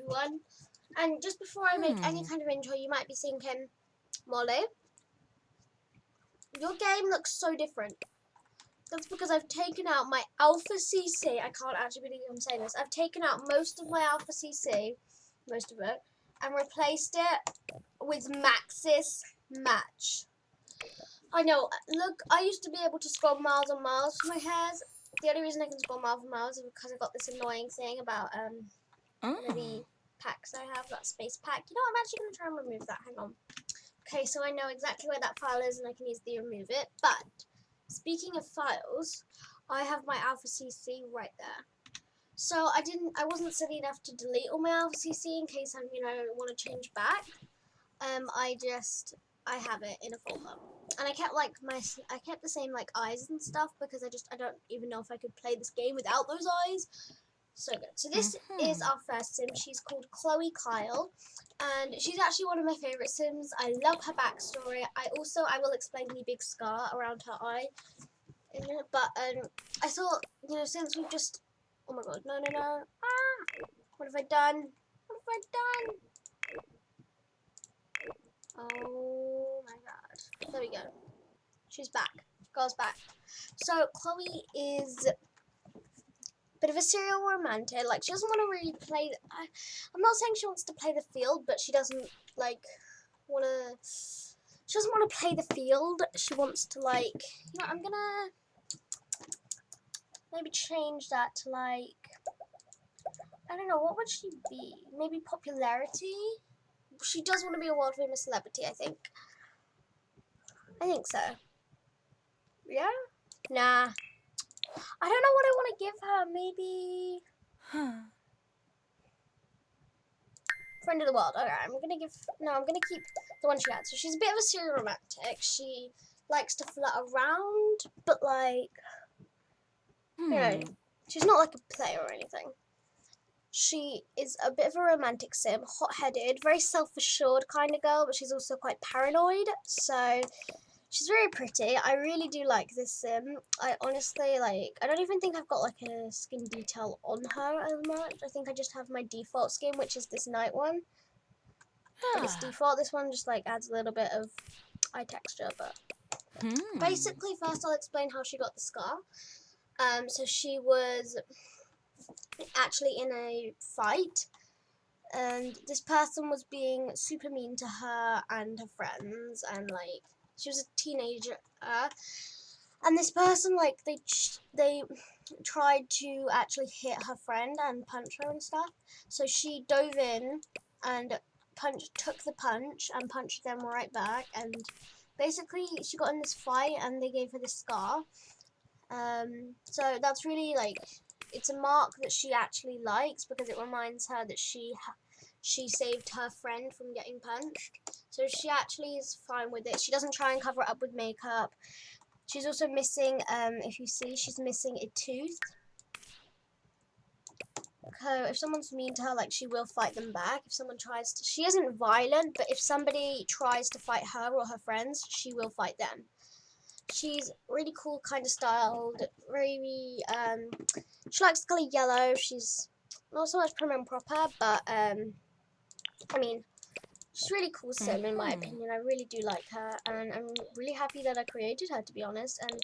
everyone. And just before I make any kind of intro, you might be thinking, Molly, your game looks so different. That's because I've taken out my Alpha CC. I can't actually believe I'm saying this. I've taken out most of my Alpha CC, most of it, and replaced it with Maxis Match. I know, look, I used to be able to scroll miles and miles for my hairs. The only reason I can scroll miles and miles is because I got this annoying thing about the packs I have, that space pack. You know, I'm actually going to try and remove that. Hang on. Okay, so I know exactly where that file is and I can easily remove it. But, speaking of files, I have my Alpha CC right there. So I wasn't silly enough to delete all my Alpha CC in case I, want to change back. I have it in a folder. And I kept the same eyes and stuff because I don't even know if I could play this game without those eyes. So good. So this is our first sim. She's called Chloe Kyle, and she's actually one of my favorite sims. I love her backstory. I will explain the big scar around her eye in a minute. But I thought, since we've just, oh my god, no. What have I done? What have I done? Oh my god. There we go. She's back. Girl's back. So Chloe is a bit of a serial romantic. She doesn't want to really play. I'm not saying she wants to play the field, but she doesn't want to. She doesn't want to play the field. She wants to I'm gonna maybe change that to I don't know, what would she be? Maybe popularity. She does want to be a world famous celebrity, I think. I think so. Yeah? Nah. I don't know what I want to give her. Maybe friend of the world. Okay, I'm gonna keep the one she had. So she's a bit of a serial romantic. She likes to flirt around, but she's not like a player or anything. She is a bit of a romantic sim, hot-headed, very self-assured kind of girl, but she's also quite paranoid. So she's very pretty. I really do like this sim. I honestly, I don't even think I've got a skin detail on her as much. I think I just have my default skin, which is this night one. But it's default. This one just adds a little bit of eye texture. But basically, first I'll explain how she got the scar. So she was actually in a fight, and this person was being super mean to her and her friends, and she was a teenager, and this person they tried to actually hit her friend and punch her and stuff. So she dove in and took the punch and punched them right back, and basically she got in this fight and they gave her this scar. So that's really it's a mark that she actually likes because it reminds her that she saved her friend from getting punched. So she actually is fine with it. She doesn't try and cover it up with makeup. She's also missing, if you see, she's missing a tooth. So if someone's mean to her, she will fight them back. If someone tries to, she isn't violent, but if somebody tries to fight her or her friends, she will fight them. She's really cool, kind of styled, very, she likes the colour yellow. She's not so much prim and proper, but, I mean, she's really cool sim, in my opinion. I really do like her, and I'm really happy that I created her, to be honest. And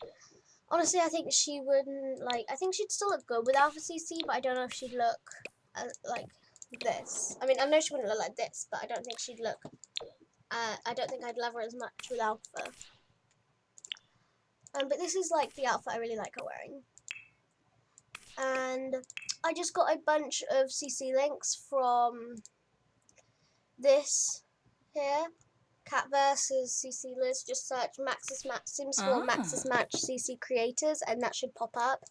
honestly, I think she wouldn't, I think she'd still look good with Alpha CC, but I don't know if she'd look, like this. I mean, I know she wouldn't look like this, but I don't think she'd look, I don't think I'd love her as much with Alpha. But this is the outfit I really like her wearing. And I just got a bunch of CC links from this here, Cat versus CC Liz. Just search Maxis Match Sims 4 Maxis Match CC creators, and that should pop up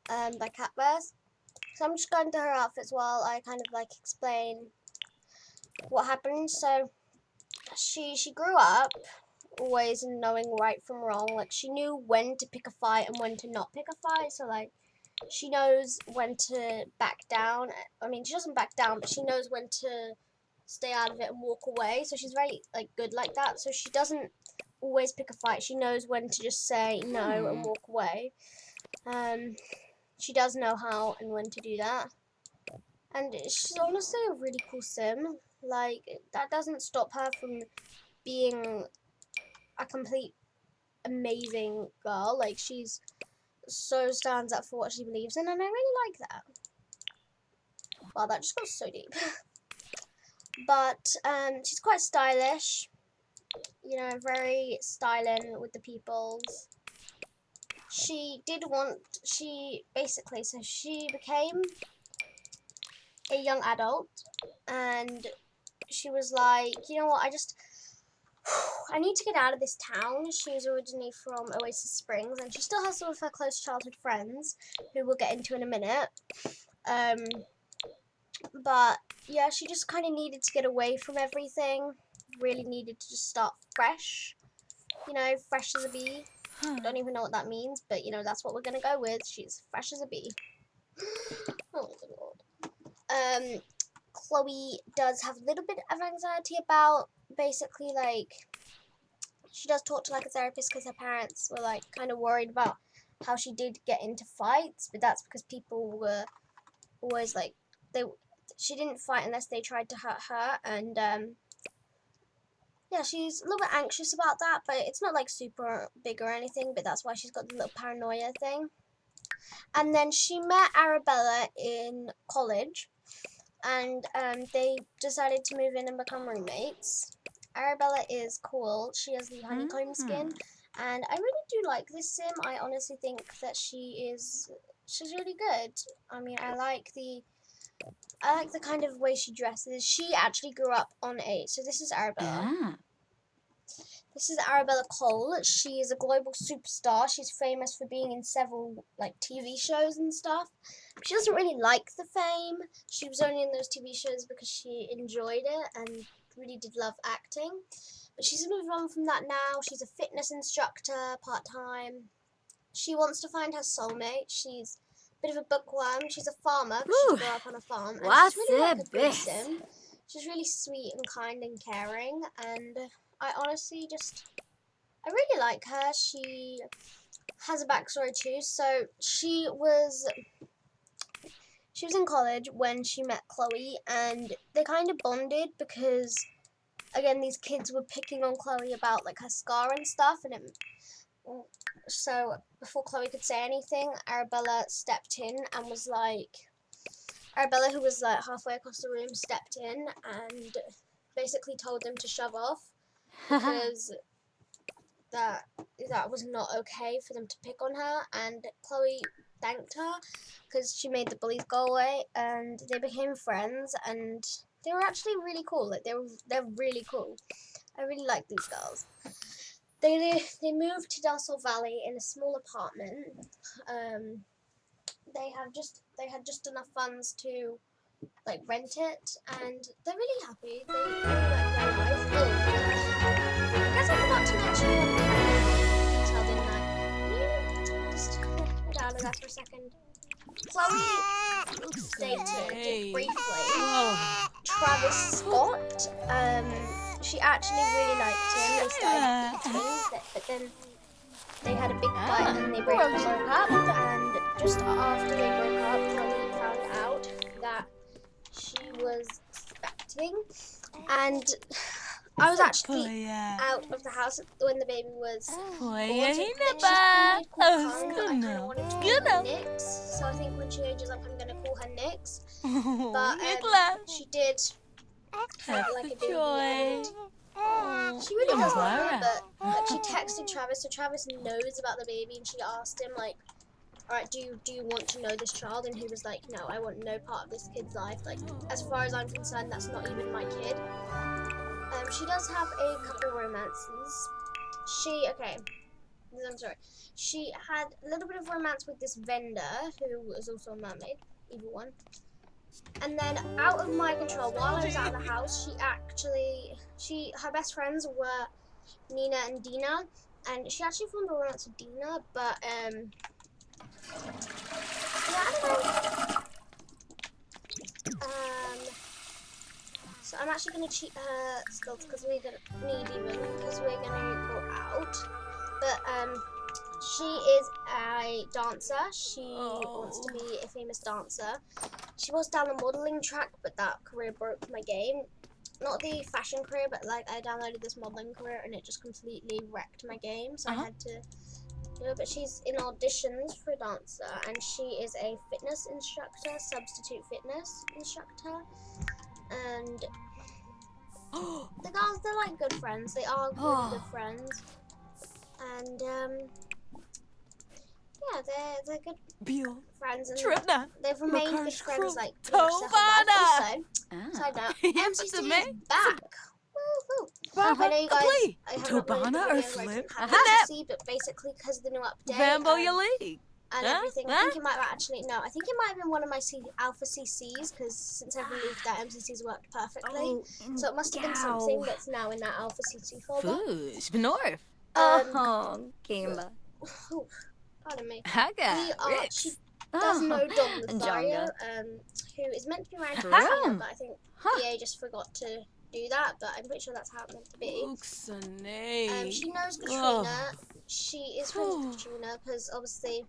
by Catverse. So I'm just going to her outfits while I kind of explain what happened. So she grew up always knowing right from wrong. She knew when to pick a fight and when to not pick a fight. So she knows when to back down. I mean, she doesn't back down, but she knows when to stay out of it and walk away. So she's very good like that. So she doesn't always pick a fight. She knows when to just say no and walk away. She does know how and when to do that. And she's honestly a really cool sim. Like, that doesn't stop her from being a complete amazing girl. Like, she's so stands up for what she believes in, and I really like that. Wow, that just got so deep. But she's quite stylish, you know, very styling with the peoples. She became a young adult, and she was like, you know what, I need to get out of this town. She was originally from Oasis Springs, and she still has some of her close childhood friends, who we'll get into in a minute. But yeah, she just kind of needed to get away from everything. Really needed to just start fresh. You know, fresh as a bee. I don't even know what that means, but you know, that's what we're gonna go with. She's fresh as a bee. Oh my god. Chloe does have a little bit of anxiety about basically like she does talk to like a therapist because her parents were like kind of worried about how she did get into fights, but that's because people were always like she didn't fight unless they tried to hurt her, and yeah, she's a little bit anxious about that, but it's not like super big or anything, but that's why she's got the little paranoia thing. And then she met Arabella in college, and they decided to move in and become roommates. Arabella is cool. She has the honeycomb skin, and I really do like this sim. I honestly think that she's really good. I mean, I like the kind of way she dresses. She actually grew up on so this is Arabella. Ah. This is Arabella Cole. She is a global superstar. She's famous for being in several like TV shows and stuff. She doesn't really like the fame. She was only in those TV shows because she enjoyed it and really did love acting. But she's moved on from that now. She's a fitness instructor part-time. She wants to find her soulmate. She's a bit of a bookworm. She's a farmer because she grew up on a farm. And she's really like a good sim. She's really sweet and kind and caring, and I honestly I really like her. She has a backstory too. So she was in college when she met Chloe, and they kind of bonded because, again, these kids were picking on Chloe about like her scar and stuff, and so before Chloe could say anything, Arabella stepped in and was like, Arabella, who was like halfway across the room, stepped in and basically told them to shove off because that was not okay for them to pick on her, and Chloe thanked her because she made the bullies go away, and they became friends, and they were actually really cool. Like they're really cool. I really like these girls. They moved to Del Sol Valley in a small apartment. They had just enough funds to like rent it, and they're really happy. They really like their life. Oh, I guess I forgot to mention one detail, didn't I? Can you just get out of that for a second? Chloe dated briefly Travis Scott. She actually really liked him. They started dating, but then they had a big fight and they broke up. And just after they broke up, Chloe found out that she was expecting, and I was actually out of the house when the baby was born. So she's pretty cool, I kind of wanted to call her Nyx, so I think when she ages up, I'm gonna call her Nyx. But she did have like a baby. And she really does love her, but like, she texted Travis, so Travis knows about the baby, and she asked him like, alright, do you want to know this child? And he was like, no, I want no part of this kid's life. Like, as far as I'm concerned, that's not even my kid. She does have a couple romances. I'm sorry. She had a little bit of romance with this vendor, who was also a mermaid, either one. And then, out of my control, while I was out of the house, her best friends were Nina and Dina, and she actually formed a romance with Dina, but, yeah, I don't know. So I'm actually going to cheat her skills because we're going to go out. But, she is a dancer. She wants to be a famous dancer. She was down the modelling track, but that career broke my game. Not the fashion career, but like I downloaded this modelling career and it just completely wrecked my game, so I had to do it. But she's in auditions for a dancer, and she is a fitness instructor, substitute fitness instructor. And the girls, they're like good friends. They are really good friends. And yeah, they're good friends, and they've remained good friends like the rest of their whole life. Also, side note, MCC is back. Woo-hoo. I know you guys, I haven't uploaded the video where I didn't have MCC, but basically because of the new update and everything, I think it might actually, no, I think it might have been one of my Alpha CCs, because since I've removed that, MCC's worked perfectly. So it must have been something that's now in that Alpha CC folder. Kimba. Oh, pardon me. Haga. She does know Dom Lothario, who is meant to be married to Katrina, but I think EA just forgot to do that, but I'm pretty sure that's how it meant to be. She knows Katrina. She is friends with Katrina because obviously,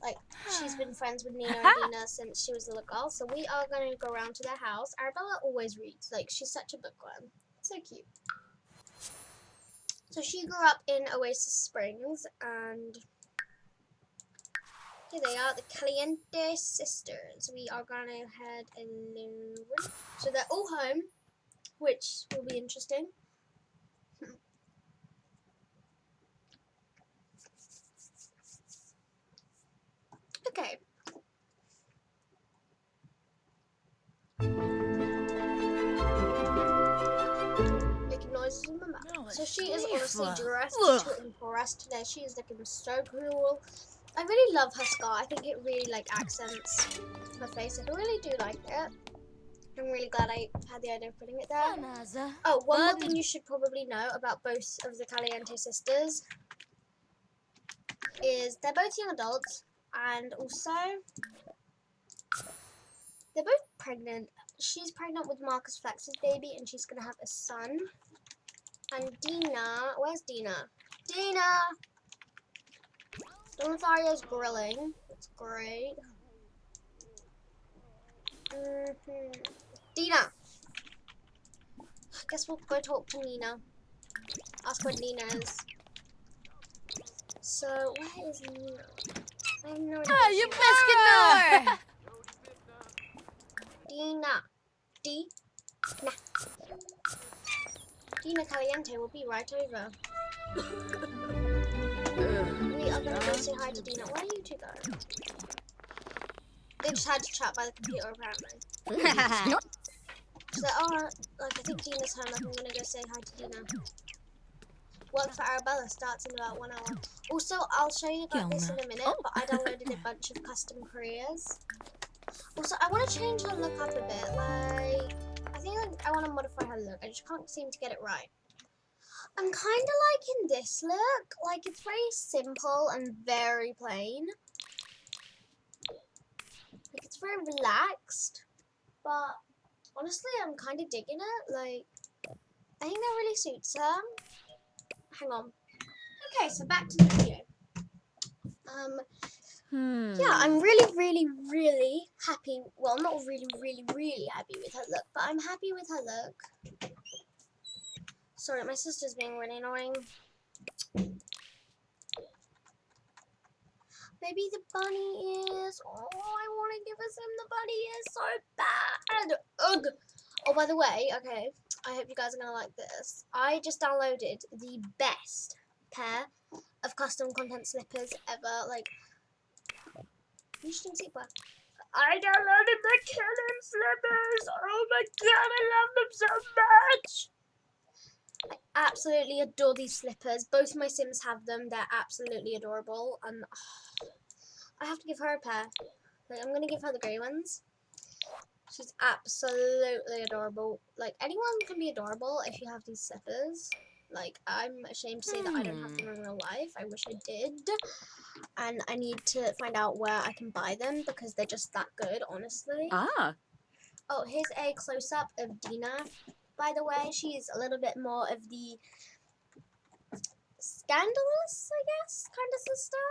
like, she's been friends with Nina and Dina since she was a little girl. So we are going to go around to their house. Arabella always reads. Like, she's such a bookworm. So cute. So she grew up in Oasis Springs, and here they are, the Caliente sisters. We are going to head alone. So they're all home, which will be interesting. Okay. Making noises in my mouth. So she is honestly dressed to impress today. She is looking so cool. I really love her scar. I think it really like accents her face. I really do like it. I'm really glad I had the idea of putting it there. Oh, one more thing you should probably know about both of the Caliente sisters is they're both young adults, and also they're both pregnant. She's pregnant with Marcus Flex's baby, and she's gonna have a son. And Dina, where's Dina? Dina! Dom Lothario's grilling. That's great. Dina! I guess we'll go talk to Nina. Ask where Nina is. So, where is Nina? I have no idea. You pescador! Dina. Dina. Dina Caliente will be right over. We are going to go say hi to Dina. Where are you two going? They just had to chat by the computer, apparently. So, like, I think Dina's home. I'm going to go say hi to Dina. Work for Arabella starts in about 1 hour. Also, I'll show you about this in a minute, but I downloaded a bunch of custom careers. Also, I want to change her look up a bit. Like, I think I want to modify her look. I just can't seem to get it right. I'm kind of liking this look. Like, it's very simple and very plain. Like, it's very relaxed. But, honestly, I'm kind of digging it. Like, I think that really suits her. Hang on. Okay, so back to the video. Yeah, I'm really happy. Well, not really happy with her look, but I'm happy with her look. Sorry, my sister's being really annoying. Maybe the bunny ears. Oh, I want to give us the bunny ears so bad. Ugh. Oh, by the way, okay, I hope you guys are going to like this. I just downloaded the best pair of custom content slippers ever. Like, you shouldn't see where. I downloaded the Killing slippers. Oh my god, I love them so much. I absolutely adore these slippers. Both of my Sims have them. They're absolutely adorable. And I have to give her a pair. Like, I'm going to give her the grey ones. She's absolutely adorable. Like, anyone can be adorable if you have these slippers. Like, I'm ashamed to say that I don't have them in real life. I wish I did. And I need to find out where I can buy them because they're just that good, honestly. Oh, here's a close-up of Dina. By the way, she's a little bit more of the scandalous, I guess, kind of sister.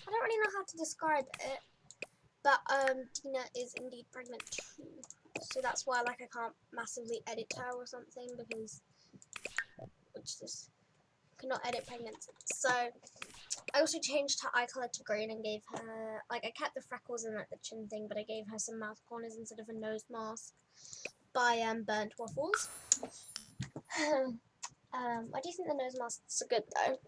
I don't really know how to describe it. But Dina is indeed pregnant too. So that's why like I can't massively edit her or something because which just cannot edit pregnancy. So I also changed her eye colour to green and gave her like I kept the freckles and like the chin thing, but I gave her some mouth corners instead of a nose mask by Burnt Waffles. I do think the nose masks are good though.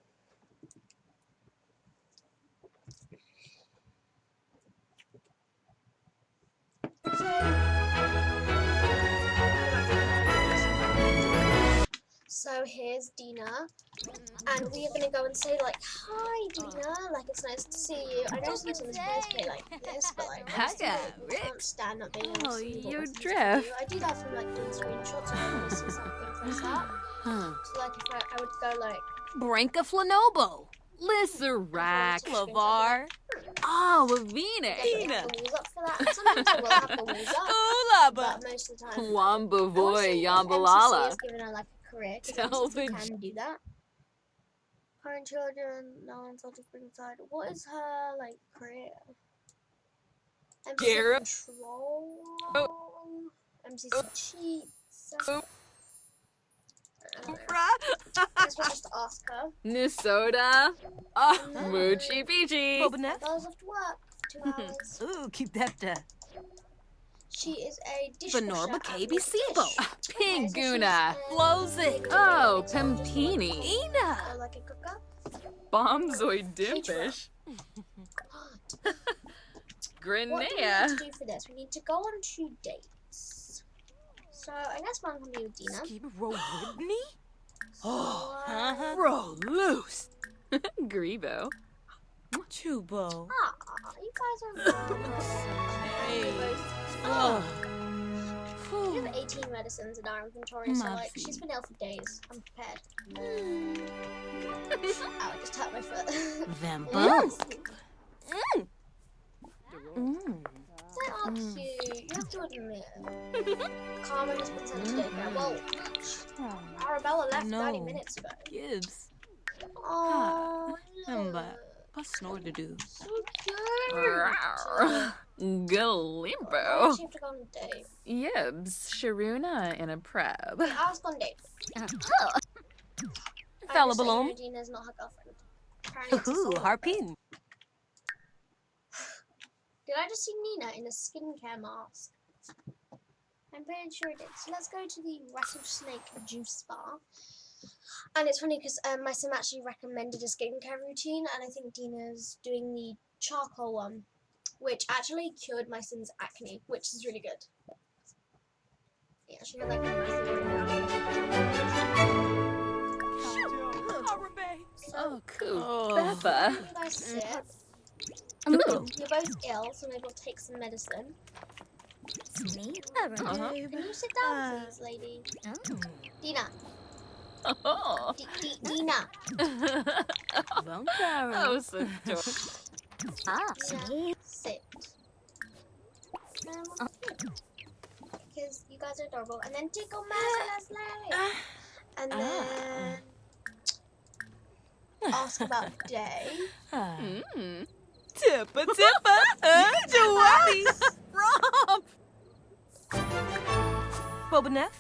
So here's Dina, and we are gonna go and say like, "Hi, Dina. Like it's nice to see you." I know sometimes players play like this, but like honestly, I can't stand not being able to see what listens to drift. do. I do that from like doing screenshots or when see something first up. So like if I would go like Branca Flanobo. Lisserac, Lavar. Ah, Wavina. get the walls up for that. And sometimes I will have the walls up, but most of the time. Wamba MCC has given her like a career because MCC can do that. Current children, no one's on the spring side. What is her like career? MCC control. MCC cheats. I just want to ask her. Nisoda. Ah, Moochie Peachy. That goes off to work for 2 hours. Ooh, keep that. She is a dishwasher. Benorba KB at Sibo. Dish. Pinguna. Flozik. Oh, Pimpini. Ina. Or like a cooker. Bombzoid Dimpish. What do we need Grenea. to do for this? We need to go on 2 dates. So I guess one can be with Dina. Keep roll with me? Oh, Roll loose. Grebo. Chubo. you guys are Oh. We have 18 medicines in our inventory, so like she's been ill for days. I'm prepared. Ow, I just hurt my foot. Vampo. They are cute. You have to admit. Carmen has been sent to daycare. Well, Arabella left 30 minutes ago. Gibbs. Oh, Hamba. What's no to do? so cute. Galimbo. She have to go on a date. Yibs. Sharuna in a prep. Wait, I was on a date. Fella I just balloon. say Regina's not her girlfriend. Apparently it's a Ooh, solo. harpin. Did I just see Nina in a skincare mask? I'm pretty sure I did. So let's go to the rattlesnake juice bar. And it's funny because my sim actually recommended a skincare routine, and I think Dina's doing the charcoal one, which actually cured my sim's acne, which is really good. Yeah, she had like Oh, cool. Oh. Beba. you guys sit. Ooh. You're both ill, so maybe we'll take some medicine. Uh-huh. Can you sit down, please, lady? Dina. Oh. Dina. Oh, so adorable. Dina, sit. Because you guys are adorable. And then tickle Leslie. And then ask about the day. Mm. Tippa. Jawali. Romp. Bobaneth.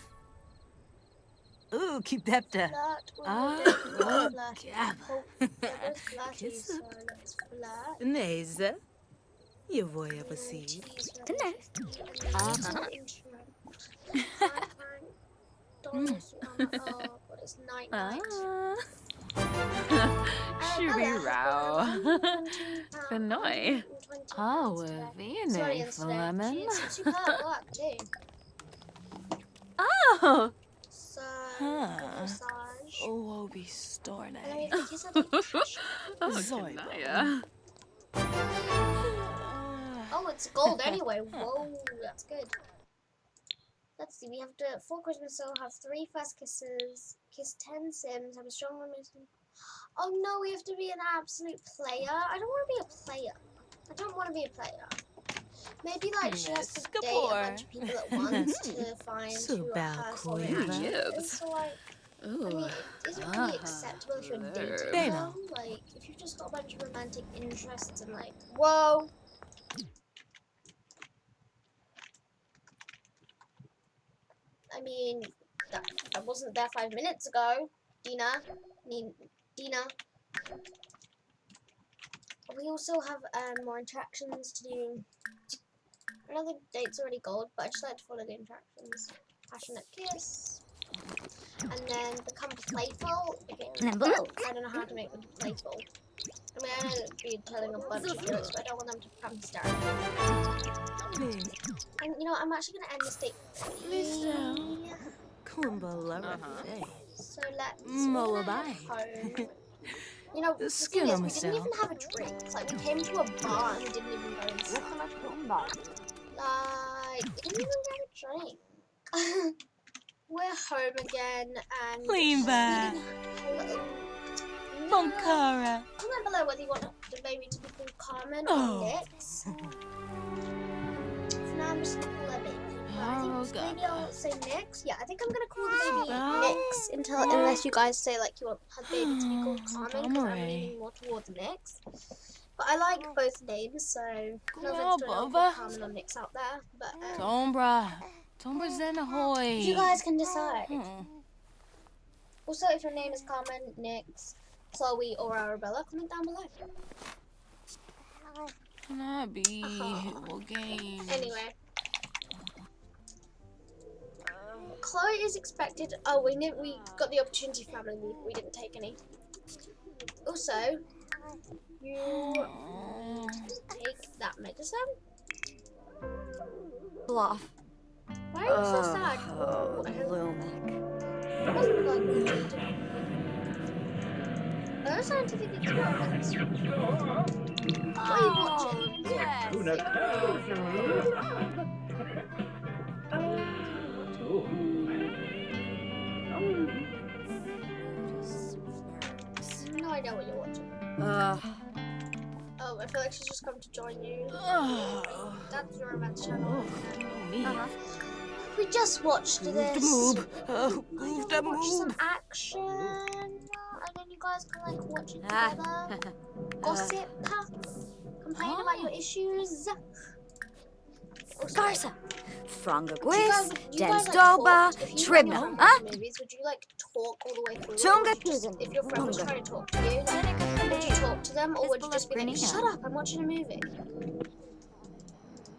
Ooh, keep that. Flirt. Ah, Flirty. Gabba. Oh, that was flirty, Kiss so her. let's flirt. Neza. You boy ever see. Good night. Oh, what is night night? Shooby row. Fenoy. Oh, Sorry, Vene Lemon. She's super at work too. Oh. So, Huh. massage. Oh, be And then we storny. have to kiss her to touch. Oh, Zoibo. Kanaya. Oh, it's gold anyway. Whoa, that's good. Let's see, we have to, for Christmas, so have 3 first kisses, kiss 10 sims, have a strong momentum. Oh no, we have to be an absolute player. I don't want to be a player. I don't want to be a player. Maybe like she has to date a bunch of people at once to find who her soulmate match is. So like, I mean, Ooh. is it really acceptable if you're dating They them? know. Like, if you've just got a bunch of romantic interests and like, whoa. I mean, that wasn't there 5 minutes ago. Dina. Dina. We also have more interactions to do. I know the date's already gold, but I just like to follow the interactions. Passionate kiss. And then become playful. Okay. I don't know how to make them playful. I mean, I know that we're telling a bunch of jokes, but I don't want them to become hysterical. And you know, I'm actually going to end this date early. So let's all head home. You know, the thing is, we didn't even have a drink. Like, we came to a bar and we didn't even go inside. Like, we didn't even have a drink. We're home again and Clean back. Bonkara. Comment below whether you want the baby to be called Carmen or Nix. For now, I'm just gonna call her baby. I think maybe I'll say Nix. Yeah, I think I'm gonna call the baby Nix unless you guys say like you want her baby to be called Carmen, because I'm leaning more towards Nix. But I like both names, so no offense to anyone called Carmen or Nix out there. But Tombra Zenahoy. you guys can decide. Also, if your name is Carmen, Nix, Chloe, or Arabella, comment down below. Can I be game? Anyway. Chloe is expected. Oh, we got the opportunity for family leave. We didn't take any. Also, you take that medicine. Bluff. Why are you so sad? Oh, I hope it wasn't like no scientific experiments. What are you watching? No idea what you're watching. Oh, I feel like she's just come to join you. That's your romance channel. We just watched this. Watch some action, and then you guys can like watch it together. Gossip, complain about your issues. Garza. Franga Gwis, You guys, Densdoba, like, if you and your Tribna. friends watch movies, would you like talk all the way through? It, or Tunga would you just, if your friend was trying to talk to you, like, would you talk to them, or would you just be like, shut up, I'm watching a movie?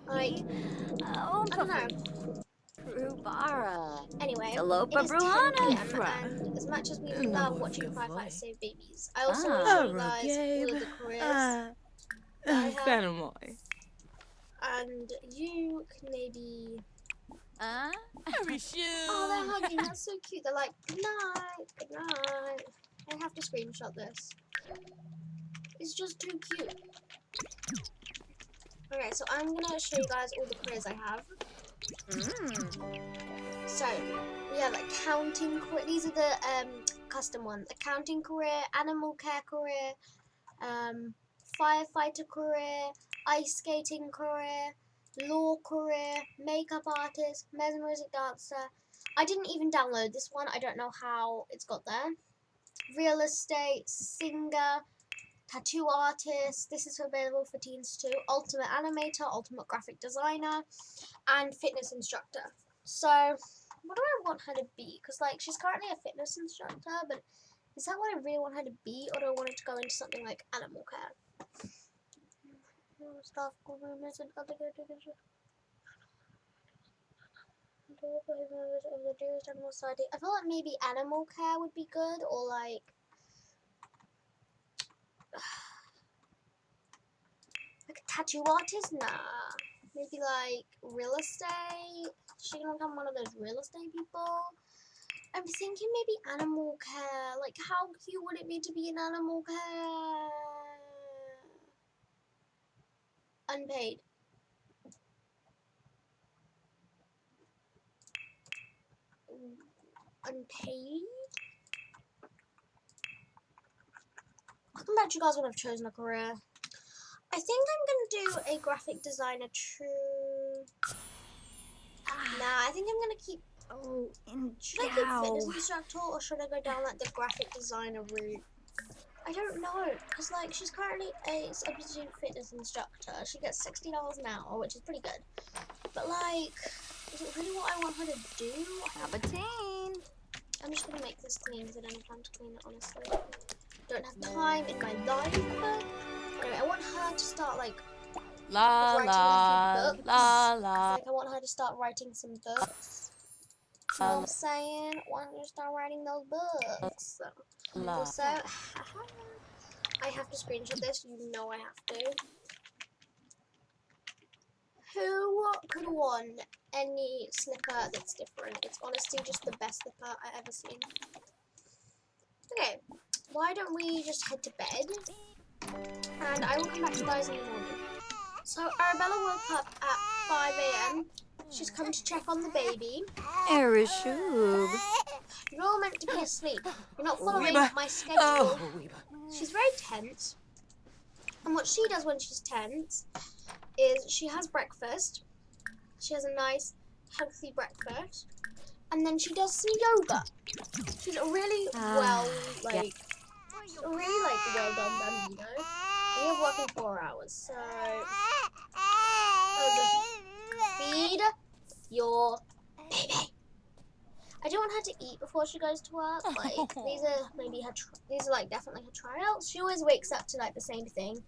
Like, I don't know. Rubara. Anyway, Talopa it is 10 Bruhana. PM, and as much as we love watching Firefighters Save Babies, I also want to show you guys all of the careers that I have, Fanamoy. and you can maybe... Very Oh, they're hugging. That's so cute. They're like, good night, good night. I have to screenshot this. It's just too cute. Okay, so I'm gonna show you guys all the careers I have. So we have accounting career. These are the custom ones: accounting career, animal care career, firefighter career, ice skating career, law career, makeup artist, mesmeric dancer. I didn't even download this one. I don't know how it's got there. Real estate, singer, tattoo artist. This is available for teens too. Ultimate animator, ultimate graphic designer, and fitness instructor. So, what do I want her to be? Because like she's currently a fitness instructor, but is that what I really want her to be, or do I want her to go into something like animal care? Staff members and other of the Jewish Animal Society. I feel like maybe animal care would be good, or like a tattoo artist. Nah, maybe like real estate. She can become one of those real estate people. I'm thinking maybe animal care. Like, how cute would it be to be in animal care? Unpaid. Unpaid? I can bet you guys would have chosen a career. I think I'm gonna do a graphic designer true. Nah, I think I'm gonna keep. Should I keep fitness instructor, or should I go down like the graphic designer route? I I don't know, because like she's currently a substitute fitness instructor. She gets $60 an hour, which is pretty good. But like, is it really what I want her to do? Sabatine. I'm just gonna make this clean because I don't have time to clean it, honestly. Don't have time in my life. Anyway, I want her to start like La writing la a few books. la la. Like I want her to start writing some books. You know what I'm saying? I want her to start writing those books. La. Also, I have to screenshot this. You know I have to. Who could want any slipper that's different? It's honestly just the best slipper I've ever seen. Okay, why don't we just head to bed? And I will come back to you guys in the morning. So Arabella woke up at 5 AM. She's come to check on the baby. Erishub. You're all meant to be asleep. You're not following Reba. my schedule. Oh, She's very tense. And what she does when she's tense is she has breakfast. She has a nice, healthy breakfast. And then she does some yoga. She's a really well done bambino. We have working 4 hours, so feed your baby. I don't want her to eat before she goes to work. Like these are maybe these are like definitely her tryouts. She always wakes up to like the same thing.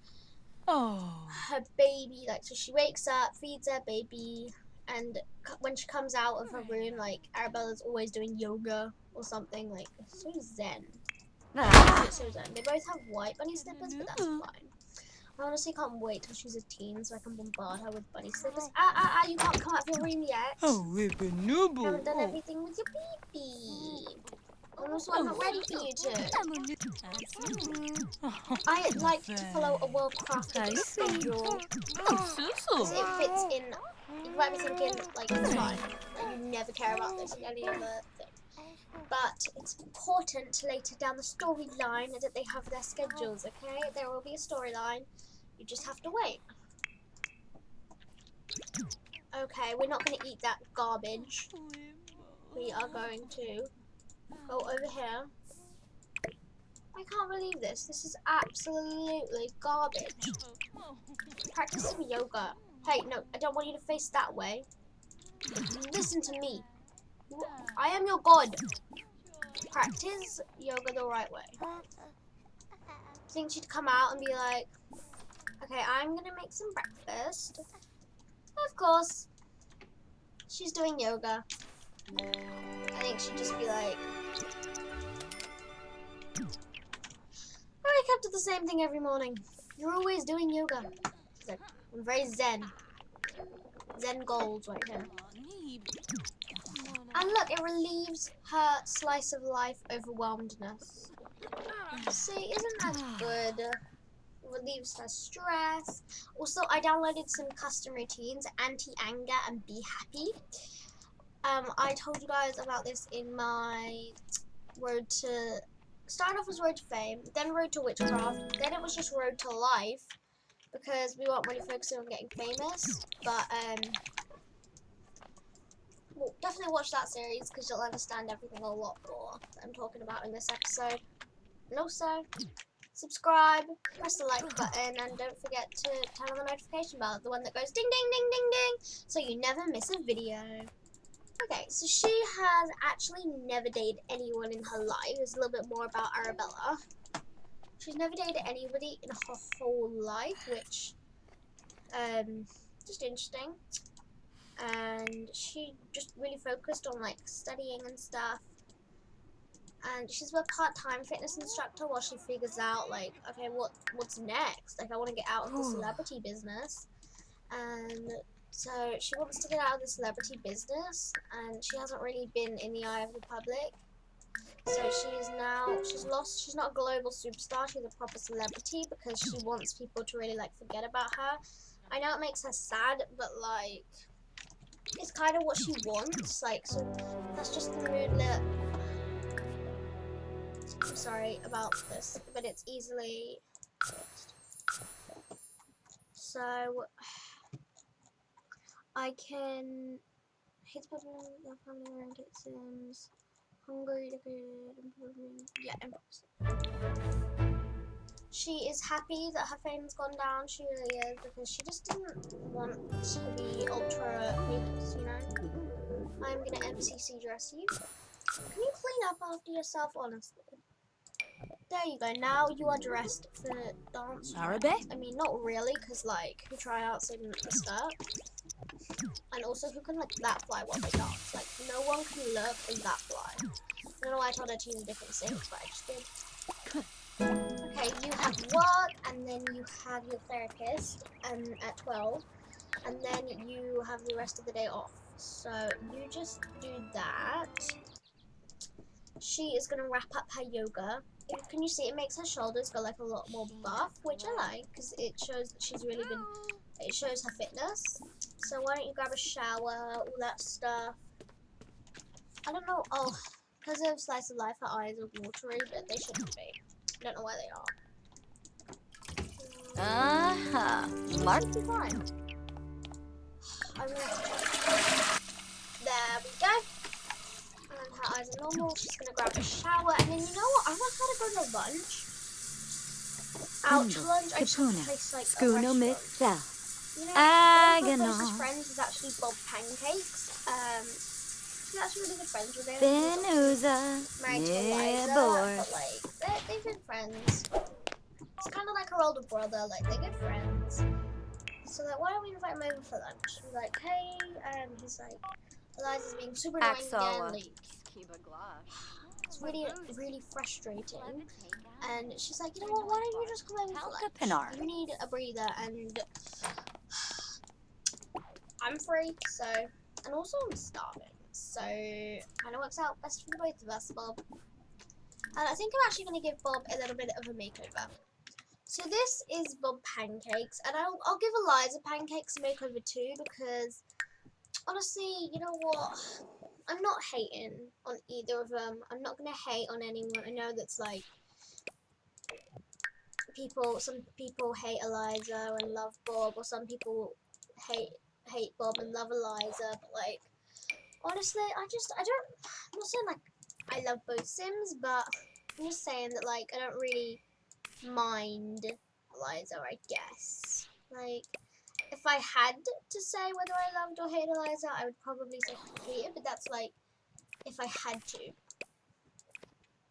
Oh. Her baby, like, so she wakes up, feeds her baby, and when she comes out of her room, like Arabella's always doing yoga or something. Like it's so zen. It's so zen. They both have white bunny slippers, but that's fine. I honestly can't wait till she's a teen so I can bombard her with bunny slippers. You can't come out of your room yet. Oh, Reba Nooble. Haven't done everything with your baby. Also, I'm not ready for you to. I like to follow a well-crafted schedule. Because it fits in. You might be thinking, like, it's fine. Like, you never care about this and any other thing. But it's important later down the storyline that they have their schedules, okay? There will be a storyline. You just have to wait. Okay, we're not going to eat that garbage. We are going to go over here. I can't believe this. This is absolutely garbage. Practice some yoga. Hey, no, I don't want you to face that way. Listen to me. I am your god. Practice yoga the right way. I think she'd come out and be like, okay, I'm gonna make some breakfast. Of course, she's doing yoga. I think she'd just be like, I wake up to the same thing every morning. You're always doing yoga. She's like, I'm very zen. Zen goals right here. And look, it relieves her slice of life overwhelmedness. See, isn't that good? Relieves her stress. Also, I downloaded some custom routines, anti-anger and be happy. I told you guys about this in my road to... Started off as Road to Fame, then Road to Witchcraft, then it was just Road to Life, because we weren't really focusing on getting famous, but, well, definitely watch that series, because you'll understand everything a lot more that I'm talking about in this episode. And also, subscribe, press the like button, and don't forget to turn on the notification bell, the one that goes ding ding ding ding ding, so you never miss a video. Okay, so she has actually never dated anyone in her life. There's a little bit more about Arabella. She's never dated anybody in her whole life, which, just interesting. And she just really focused on, like, studying and stuff. And she's a part-time fitness instructor while she figures out, like, okay, what's next? Like, I want to get out of the celebrity business. And so she wants to get out of the celebrity business, and she hasn't really been in the eye of the public. So she's not a global superstar, she's a proper celebrity because she wants people to really, like, forget about her. I know it makes her sad, but, like, it's kind of what she wants. Like, so that's just the mood that... I'm sorry about this, but it's easily fixed. So... I can hit the button, the family around it sims, hungry, good, improvement, yeah, impossible. She is happy that her fame's gone down. She really is, because she just didn't want to be ultra famous, you know? I'm gonna MCC dress you. Can you clean up after yourself, honestly? There you go. Now you are dressed for dance. Arabe? I mean, not really, because, like, who tryouts in a skirt? And also, who can, like, that fly while they dance? Like, no one can look and that fly. I don't know why I told her to use different things, but I just did. Okay, you have work, and then you have your therapist at 12, and then you have the rest of the day off. So you just do that. She is going to wrap up her yoga. Can you see it makes her shoulders go like a lot more buff, which I like, because it shows that she's really been, it shows her fitness. So why don't you grab a shower, all that stuff. I don't know, oh, because of Slice of Life, her eyes are watery, but they shouldn't be. I don't know why they are. Mark. Should be fine. I'm gonna have to check. There we go. And her eyes are normal. She's gonna grab a shower, and then you know what? I want her to go to lunch. Out to lunch. I just have to place like a Scuno restaurant. Mitza. You know, one of my Agano. closest friends is actually Bob Pancakes. She's actually really good friends with him. Benuza. Married to Eliza, Nibor. but like they've been friends. It's kind of like her older brother. Like they're good friends. So like, why don't we invite him over for lunch? We're like, hey, he's like, Eliza's being super annoying again. Like, it's really, really frustrating. And she's like, you know what? Why don't you just come over for lunch? Pinar. You need a breather, and I'm free. So, and also I'm starving. So, kind of works out best for the both of us, Bob. And I think I'm actually going to give Bob a little bit of a makeover. So this is Bob Pancakes, and I'll give Eliza Pancakes a makeover too, because honestly, you know what? I'm not hating on either of them. I'm not going to hate on anyone. I know that's like, some people hate Eliza and love Bob, or some people hate Bob and love Eliza, but like, honestly, I'm not saying like I love both Sims, but I'm just saying that like I don't really mind Eliza, I guess. Like, if I had to say whether I loved or hated Eliza, I would probably say hated, but that's like if I had to.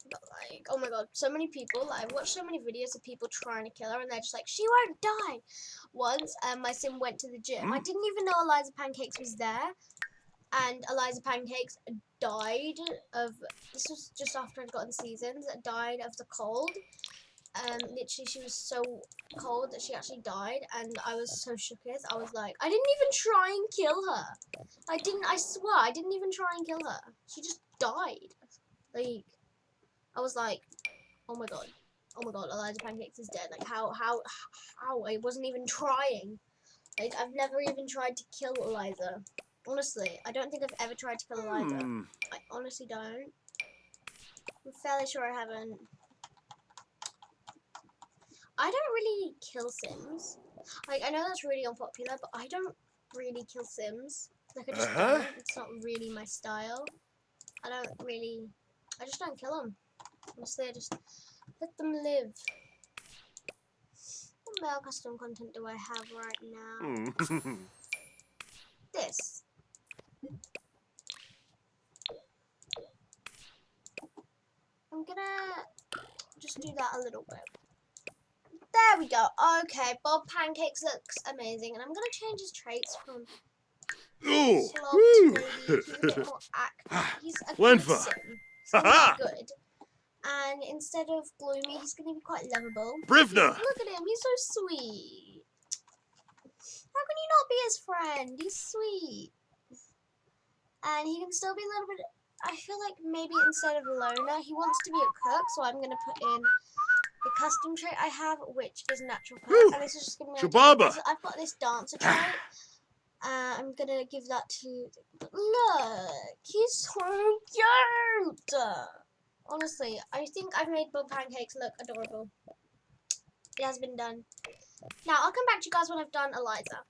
But like, oh my god, so many people, like, I've watched so many videos of people trying to kill her, and they're just like, she won't die. Once, my sim went to the gym. I didn't even know Eliza Pancakes was there, and Eliza Pancakes died of, this was just after I'd gotten seasons, died of the cold. Literally, she was so cold that she actually died, and I was so shook. I was like, I didn't even try and kill her. I swear, I didn't even try and kill her. She just died. Like, I was like, oh my god, Eliza Pancakes is dead. Like, how, I wasn't even trying. Like, I've never even tried to kill Eliza. Honestly, I don't think I've ever tried to kill Eliza. I honestly don't. I'm fairly sure I haven't. I don't really kill Sims. Like, I know that's really unpopular, but I don't really kill Sims. Like, I just don't. It's not really my style. I just don't kill them. Honestly, I just let them live. What male custom content do I have right now? This. I'm gonna just do that a little bit. There we go. Okay, Bob Pancakes looks amazing, and I'm gonna change his traits from slob to maybe he's a bit more active. He's a good sim. He's gonna be good. And instead of gloomy, he's gonna be quite lovable. Brivna! Look at him, he's so sweet. How can you not be his friend? He's sweet. And he can still be a little bit, I feel like maybe instead of loner, he wants to be a cook, so I'm gonna put in the custom trait I have, which is natural cook, and this is just gonna be I've got this dancer trait. I'm gonna give that to. Look, he's so cute. Honestly, I think I've made Bob Pancakes look adorable. It has been done. Now I'll come back to you guys when I've done Eliza.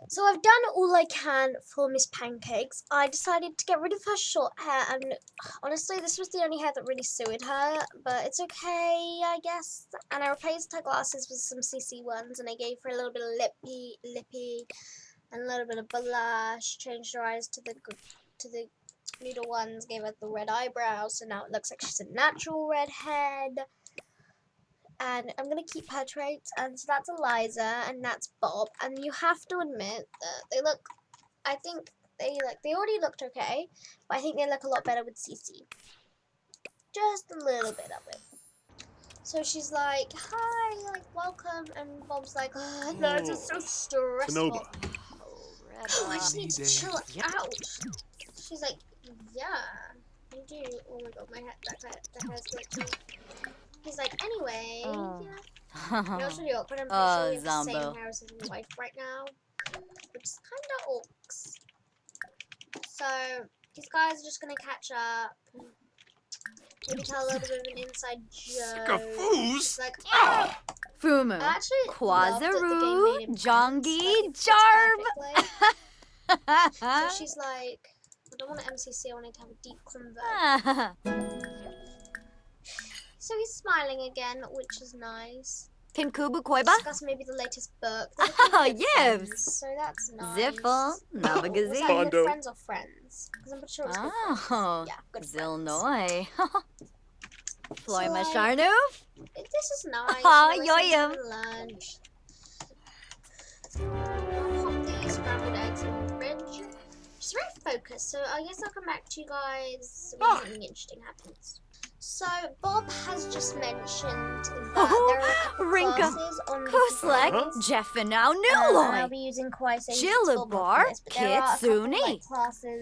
So I've done all I can for Miss Pancakes. I decided to get rid of her short hair, and honestly, this was the only hair that really suited her, but it's okay, I guess. And I replaced her glasses with some CC ones, and I gave her a little bit of lippy, and a little bit of blush. Changed her eyes to the noodle ones, gave her the red eyebrows, so now it looks like she's a natural redhead. And I'm gonna keep her traits, and so that's Eliza, and that's Bob, and you have to admit that they look, I think they already looked okay, but I think they look a lot better with Cece. Just a little bit of it. So she's like, hi, like, welcome, and Bob's like, oh, no, it's just so stressful. Tanoba. Oh, I just need to chill out. She's like, yeah, you do. Oh my god, the hair's glitching. He's like, anyway, yeah. You know, it's really awkward. I'm pretty sure we have the same hair as his wife right now, which is kind of awkward. So these guys are just gonna catch up. Maybe tell a little bit of an inside joke. Scafoos? She's like, Ah! Fumu. I actually loved that the game made him Jongi, dance, like, it fits perfectly. So she's like, I don't want to MCC, I want to have a deep convo. So he's smiling again, which is nice. Kinkubu Koiba? Discuss maybe the latest book. Oh, yes. So that's nice. Ziffle, Was that Navagazi. good Bondo. friends or friends? Because I'm pretty sure it's good friends. Oh, Yeah, good friends. Zilnoi. Floy So, Masharnov? This is nice. Ah, You know, let's yoyum. have lunch. I'll pop these scrambled eggs in the fridge. She's very focused, so I guess I'll come back to you guys when something interesting happens. So Bob has just mentioned that there are a couple Rinka, classes on Kuslek, Huh? Jeffinow I'll Nuloi. be using Kwai's Jillabar, Kitsune,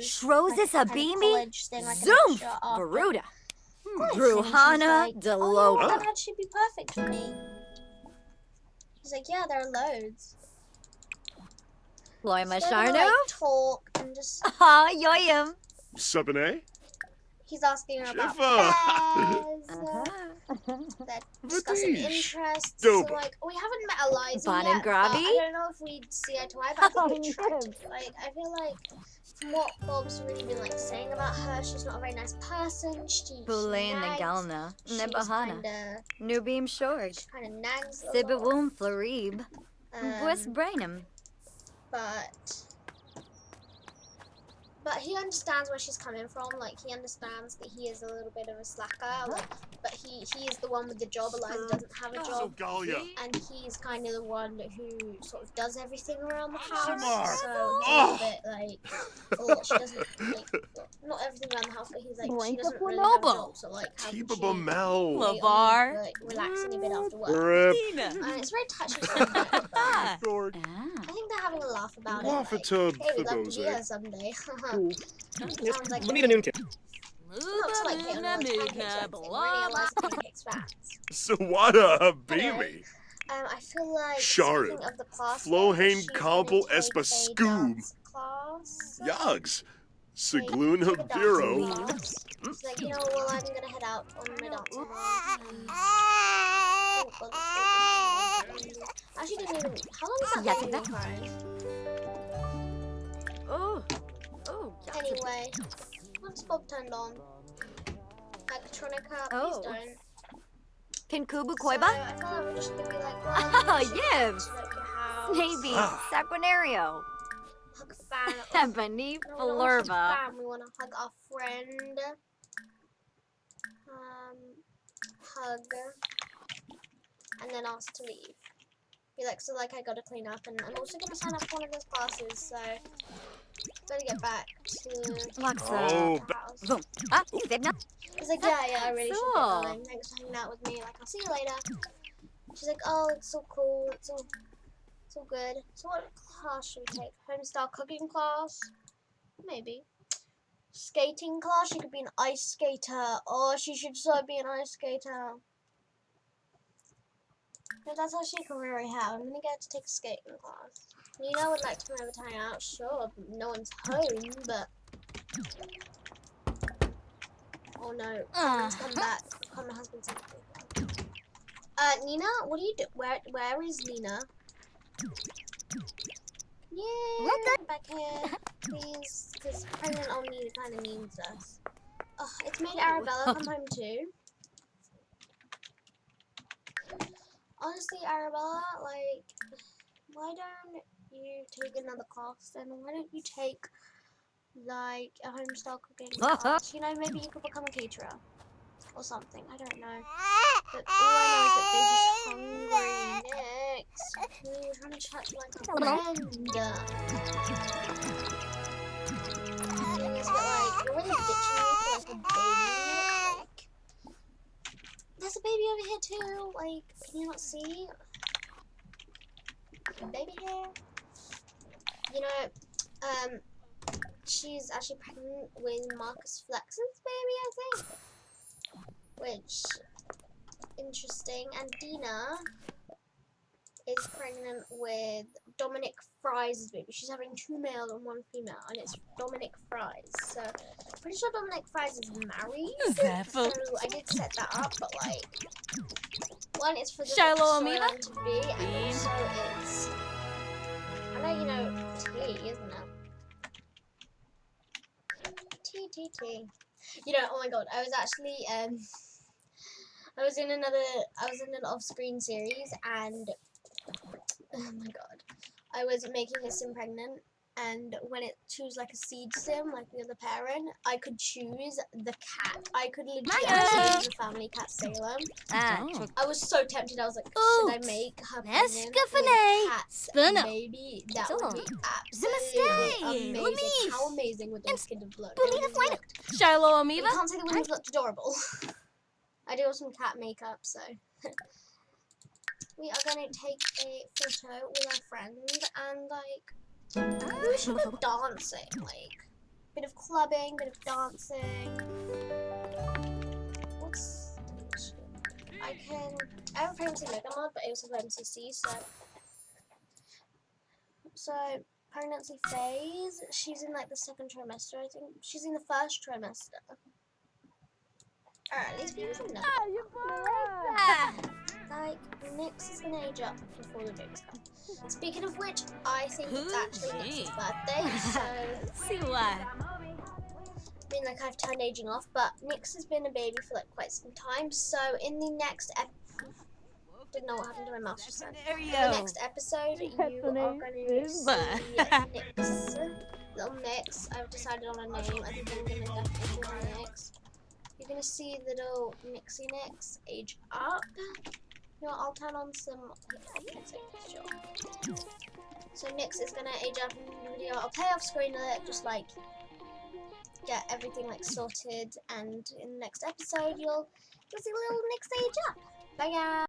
Shrozis Abimi, Zoom, Varuda, Bruhana, Deloka. That ad should be perfect for me. He's like, yeah, there are loads. Floy So they're gonna, Masharnov? like, talk and just. Ah, yoyum. Sabine? He's asking her about Jiffa. Fez. They're discussing Vatish. interests. So, Doba. like, we haven't met Eliza Bon yet, and but Grabby? I don't know if we'd see eye to eye, but I think we tried to. Like, I feel like from what Bob's really been like saying about her, she's not a very nice person. She Bule nags. Nagalna, She's Nebahana, kinda, Nubim Short, she kind of nags a lot. Sibawum Florib, Bwis Brainum. But he understands where she's coming from. Like, he understands that he is a little bit of a slacker. Like, but he is the one with the job. Eliza doesn't have a job. Sogalia. And he's kind of the one who sort of does everything around the house. Samar. So it's a Oh. little bit like, oh, she doesn't, like, not everything around the house, but he's like, she doesn't really have a Bonobo. job. So, like, how could she Keepable Mel. like, Lavar. like, relaxing a bit after work? Rip. And it's very touching. Sentiment, but Dork. Ah. I think they're having a laugh about Waff a it. Like, tub hey, we'd for love to be those, there someday. Cool. Sounds like Bonita Noonkin. looks like it on all the pancakes and everything. We're any Eliza Pancakes fans. Sawada Habibi. I feel like Sharon. speaking of the class, Flohain she's Kabel gonna take Espa a Scoob. dance class. Yogs. Take Sagloon a dance Habiro. class. She's like, you know, well, I'm gonna head out on my dancing one. Actually, didn't even. How long is that Yeah, baby that- crying? Oh. Oh, Anyway, once Bob turned on, Electronica, please Oh. don't. Kinkubu So, Koiba? I felt like we're just gonna be like, well, Oh, we should yes. go to your house, Navy, Ah. Saquinario, hug a fan. Ebony No, we don't wanna hug a Flurva. fan, we wanna hug our friend. Hug. And then ask to leave. Be like, so like I gotta clean up, and I'm also gonna sign up for one of those classes, so gotta get back to Laksa. Oh, the house. Boom. Ah, Zedna. He's like, yeah, I really should Cool. get going. Thanks for hanging out with me. Like, I'll see you later. She's like, oh, it's so cool. It's all good. So what class should we take? Homestyle cooking class? Maybe. Skating class? She could be an ice skater. Oh, she should so be an ice skater. If that's how she can wear her hair, I'm gonna get her to take a skating class. Nina would like to come over to hang out, sure. No one's home, but. Oh no, someone's come back. My husband's something. Nina, what do you do? Where is Nina? Yeah, back here, please, because Pregnant Omni kind of needs us. Oh, it's made Arabella come home too. Honestly, Arabella, like, why don't you take another class, and why don't you take, like, a homestyle cooking class? You know, maybe you could become a caterer or something. I don't know. But all I know is that baby's hungry. Next, we're trying to chat to like a friend. Thing is, but like, you're really ditching me for like a baby. Like, there's a baby over here too. Like, can you not see? Baby here. You know, she's actually pregnant with Marcus Flexen's baby, I think. Which, interesting. And Dina is pregnant with Dominic Fries' baby. She's having 2 male and 1 female, and it's Dominic Fries. So, pretty sure Dominic Fries is married. Zephyr. So, I did set that up, but like, one, it's for the Shiloh storyline Amoeba? to be, and also it's, I know you know T, isn't it? T. You know, oh my god, I was actually, I was in an off-screen series, and oh my god, I was making a sim pregnant, and when it chose like a seed sim, like the other parent, I could choose the cat. I could legit choose the family cat Salem. Oh. I was so tempted. I was like, Oh, should I make her let's pregnant go for with nay. a cat's Spinner. baby? That would be Namaste. absolutely amazing. Lumi. How amazing would those kids have looked? Believe They it, would why have looked- Shiloh You Amoeba? can't say the women looked adorable. I do have some cat makeup, so we are gonna take a photo with our friend and like we should go dancing, like bit of clubbing, bit of dancing. What's I have a pregnancy mega mod, but I also have MCC, so pregnancy phase. She's in like the 2nd trimester, I think. She's in the 1st trimester. Alright, these babies are nuts. Like, Nyx is gonna age up before the babies come. Speaking of which, I think it's actually Nyx's birthday, so See what? I mean, like, I've turned aging off, but Nyx has been a baby for like quite some time, so in the next didn't know what happened to my mouth just then. In the next episode, you are going to see Nyx. Little Nyx. I've decided on a name. I think I'm going to definitely call her Nyx. You're going to see little Nixie Nyx age up. You know, I'll turn on some music. Sure. So Nyx is going to age up in the video. I'll play off screen with it, just like get everything like sorted, and in the next episode you'll see little Nyx age up. Bye guys.